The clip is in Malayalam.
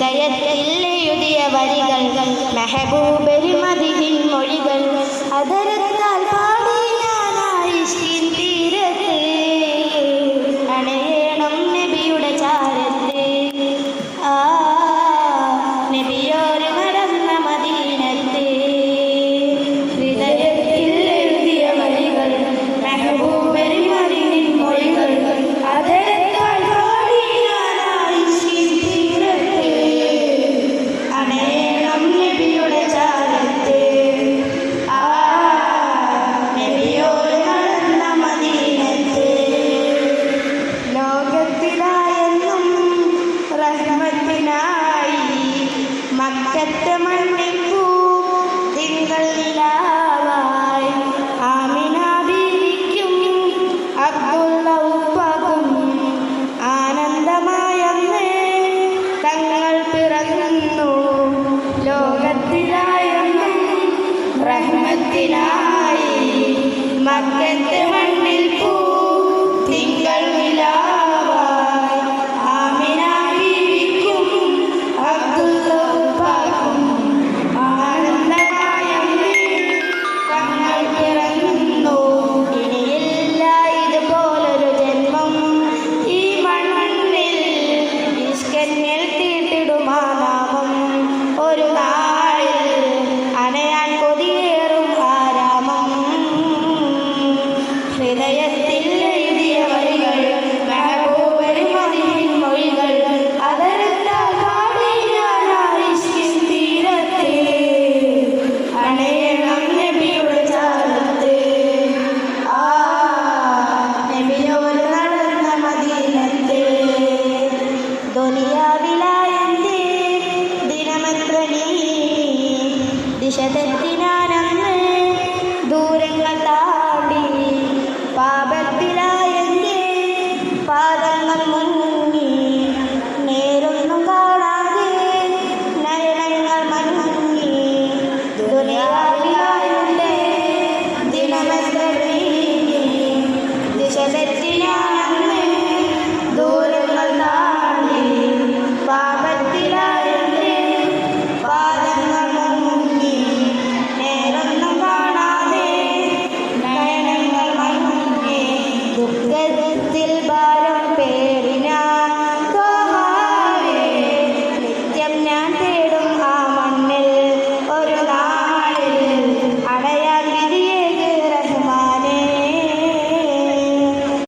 ഹൃദയത്തിൽ എഴുതിയ വരികൾ മെഹബൂബിൽ മദിഹിൻ മൊഴികൾ അതരത്താൽ പാടി ഞാനായി തീരത്ത് അണയണം നബിയുടെ ചാരത്ത് നബിയോര് നടന്ന മദീനത്ത് ഹൃദയത്തിൽ എഴുതിയ വരികൾ മെഹബൂബിൽ മദിഹിൻ മൊഴികൾ അതരത്താൽ പാടി ഞാനായി തീരത്ത് അണയണം നബിയുടെ ചാരത്ത് നബിയോര് നടന്ന മദീനത്ത് ലോകത്തിലായെന്നും റഹ്മത്തിനായി മക്കത്തെ മണ്ണിപ്പൂ തിങ്കൾ നിലാവായി ആമിന ബീവിക്കും അബ്ദുള്ള ഉപ്പാക്കും ആനന്ദമായെന്ന് തങ്ങൾ പിറന്നു ലോകത്തിലായെന്നും റഹ്മത്തിനായി മക്കത്തെ മണ്ണിൽ പൂ തിങ്കൾ നിലാവായി ആമിന ബീവിക്കും അബ്ദുള്ള ഉപ്പാക്കും ആനന്ദമായെന്ന് തങ്ങൾ പിറന്നു ഇനിയില്ല ഇതുപോലൊരു ജന്മം ഈ മണ്ണിൽ ഇഷ്കന്നിൽ തീട്ടിടുമാ നാമം ഒരു നാളിൽ അണയാൻ കൊതിയേറും ആരാമം ഹൃദയത്തിൽ എഴുതിയ വരികൾ മെഹബൂബിൽ മദിഹിൻ മൊഴികൾ അതരത്താൽ പാടി ഞാനായി തീരത്ത് അണയണം നബിയുടെ ചാരത്ത് നബിയോര് നടന്ന മദീനത്ത് ദുനിയാവിലായെന്റെ ദിനമെത്ര നീ ദിശ തെറ്റി